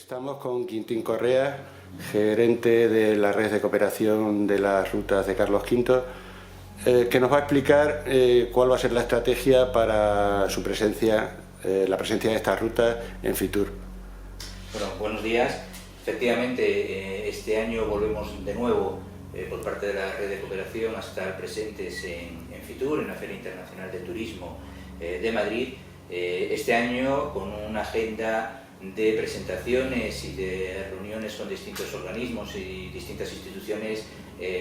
Estamos con Quintín Correa, gerente de la red de cooperación de las rutas de Carlos V, que nos va a explicar cuál va a ser la estrategia para su presencia, la presencia de estas rutas en Fitur. Bueno, buenos días. Efectivamente, este año volvemos de nuevo por parte de la red de cooperación a estar presentes en Fitur, en la Feria Internacional de Turismo de Madrid. Este año con una agenda de presentaciones y de reuniones con distintos organismos y distintas instituciones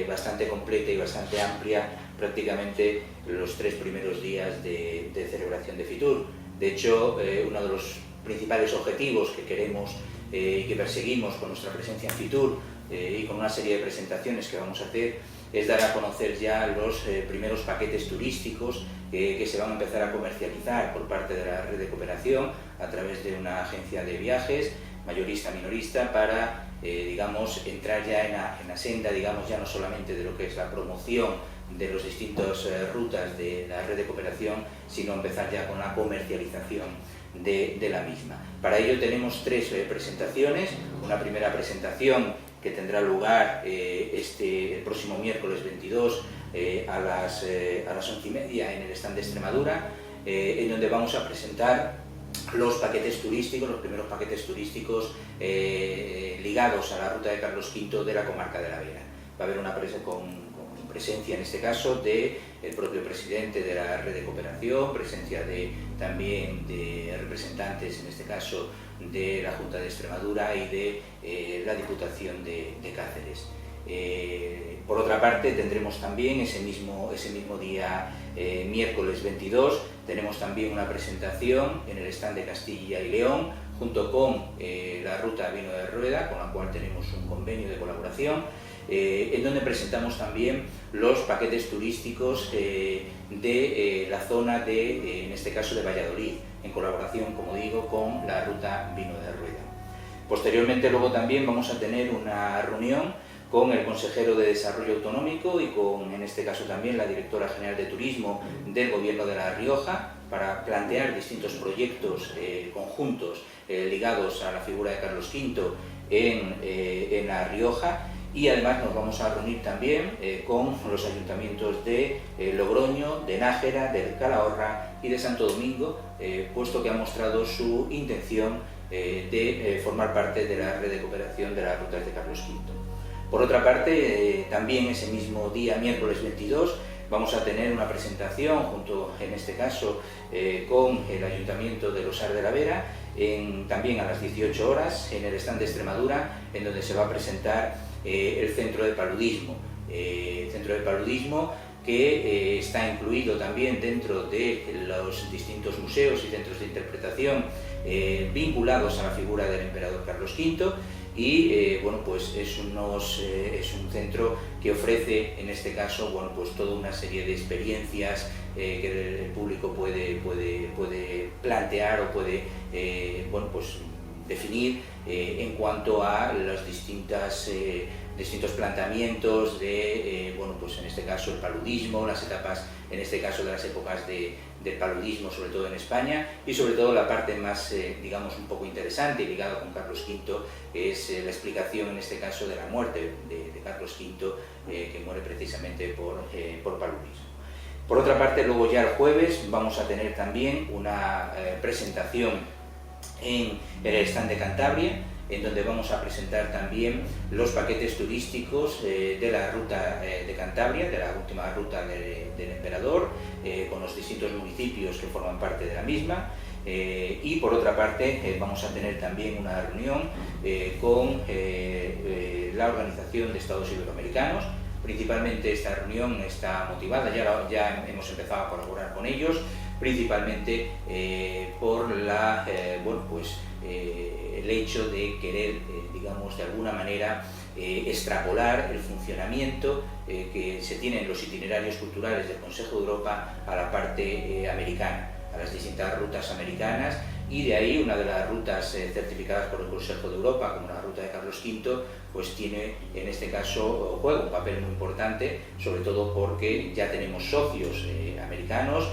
bastante completa y bastante amplia, prácticamente los 3 primeros días de celebración de Fitur. De hecho, uno de los principales objetivos que queremos y que perseguimos con nuestra presencia en Fitur y con una serie de presentaciones que vamos a hacer es dar a conocer ya los primeros paquetes turísticos que se van a empezar a comercializar por parte de la red de cooperación a través de una agencia de viajes mayorista-minorista para digamos, entrar ya en la senda, digamos, ya no solamente de lo que es la promoción de las distintas rutas de la red de cooperación, sino empezar ya con la comercialización de la misma. Para ello tenemos 3 presentaciones. Una primera presentación que tendrá lugar el próximo miércoles 22 a las 11:30 en el stand de Extremadura, en donde vamos a presentar los paquetes turísticos, los primeros paquetes turísticos ligados a la ruta de Carlos V de la comarca de la Vera. Va a haber una presencia en este caso del propio presidente de la red de cooperación, presencia también de representantes, en este caso de la Junta de Extremadura y de la Diputación de Cáceres. Por otra parte, tendremos también ese mismo día, miércoles 22, tenemos también una presentación en el stand de Castilla y León, junto con la ruta Vino de Rueda, con la cual tenemos un convenio de colaboración, en donde presentamos también los paquetes turísticos de la zona en este caso de Valladolid, en colaboración, como digo, con la ruta Vino de Rueda. Posteriormente, luego también vamos a tener una reunión con el consejero de Desarrollo Autonómico y con, en este caso también, la directora general de Turismo del Gobierno de La Rioja, para plantear distintos proyectos conjuntos ligados a la figura de Carlos V en La Rioja. Y además nos vamos a reunir también con los ayuntamientos de Logroño, de Nájera, de Calahorra y de Santo Domingo, puesto que ha mostrado su intención de formar parte de la red de cooperación de las rutas de Carlos V. Por otra parte, también ese mismo día, miércoles 22, vamos a tener una presentación junto, en este caso, con el Ayuntamiento de Losar de la Vera, también a las 18 horas, en el stand de Extremadura, en donde se va a presentar el Centro de Paludismo. Que está incluido también dentro de los distintos museos y centros de interpretación vinculados a la figura del emperador Carlos V. Y bueno, pues es un centro que ofrece, en este caso, bueno, pues toda una serie de experiencias que el público puede plantear o puede bueno, pues definir en cuanto a los distintos planteamientos de, bueno, pues en este caso el paludismo, las etapas, en este caso de las épocas del paludismo, sobre todo en España, y sobre todo la parte más, digamos, un poco interesante y ligada con Carlos V, es la explicación, en este caso, de la muerte de Carlos V, que muere precisamente por paludismo. Por otra parte, luego ya el jueves vamos a tener también una presentación en el stand de Cantabria, en donde vamos a presentar también los paquetes turísticos de la ruta de Cantabria, de la última ruta del emperador, con los distintos municipios que forman parte de la misma. Y por otra parte vamos a tener también una reunión con la Organización de Estados Iberoamericanos. Principalmente esta reunión está motivada, ya hemos empezado a colaborar con ellos, principalmente por bueno, pues, el hecho de querer, digamos, de alguna manera extrapolar el funcionamiento que se tiene en los itinerarios culturales del Consejo de Europa a la parte americana, a las distintas rutas americanas, y de ahí una de las rutas certificadas por el Consejo de Europa, como la ruta de Carlos V, pues tiene, en este caso, juega un papel muy importante, sobre todo porque ya tenemos socios americanos iberoamericanos,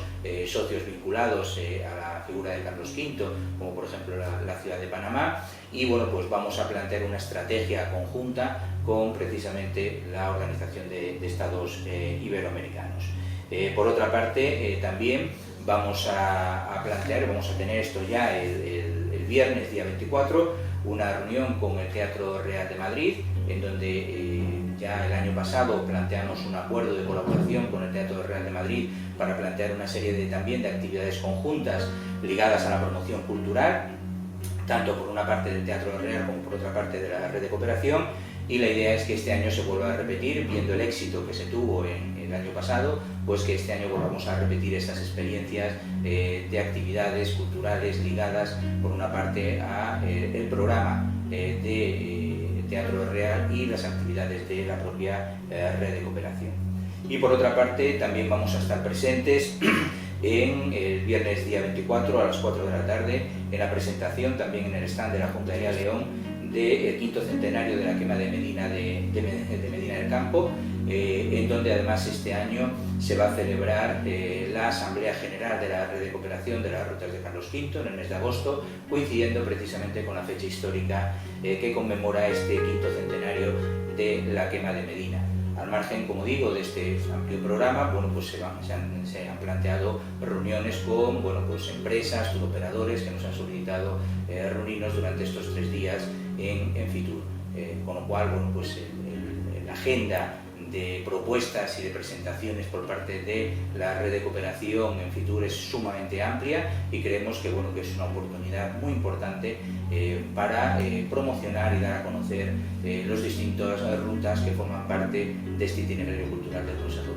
socios vinculados a la figura de Carlos V, como por ejemplo la ciudad de Panamá, y bueno, pues vamos a plantear una estrategia conjunta con precisamente la Organización de Estados Iberoamericanos. Por otra parte, también vamos a plantear, vamos a tener esto ya el viernes día 24, una reunión con el Teatro Real de Madrid, en donde ya el año pasado planteamos un acuerdo de colaboración con el Teatro Real de Madrid para plantear una serie también de actividades conjuntas ligadas a la promoción cultural, tanto por una parte del Teatro Real como por otra parte de la red de cooperación, y la idea es que este año se vuelva a repetir, viendo el éxito que se tuvo en el año pasado, pues que este año volvamos a repetir esas experiencias de actividades culturales ligadas por una parte a el programa de Teatro Real y las actividades de la propia red de cooperación. Y por otra parte también vamos a estar presentes en el viernes día 24 a las 4 de la tarde en la presentación también en el stand de la Junta de León del quinto centenario de la quema de Medina de Medina del Campo, en donde además este año se va a celebrar la Asamblea General de la Red de Cooperación de las Rutas de Carlos V en el mes de agosto, coincidiendo precisamente con la fecha histórica que conmemora este quinto centenario de la quema de Medina. Al margen, como digo, de este amplio programa, bueno, pues se han planteado reuniones con empresas, turoperadores que nos han solicitado reunirnos durante estos 3 días en Fitur. Con lo cual, bueno, pues la agenda de propuestas y de presentaciones por parte de la red de cooperación en Fitur es sumamente amplia y creemos que, bueno, que es una oportunidad muy importante para promocionar y dar a conocer las distintas rutas que forman parte de este itinerario cultural del Consejo.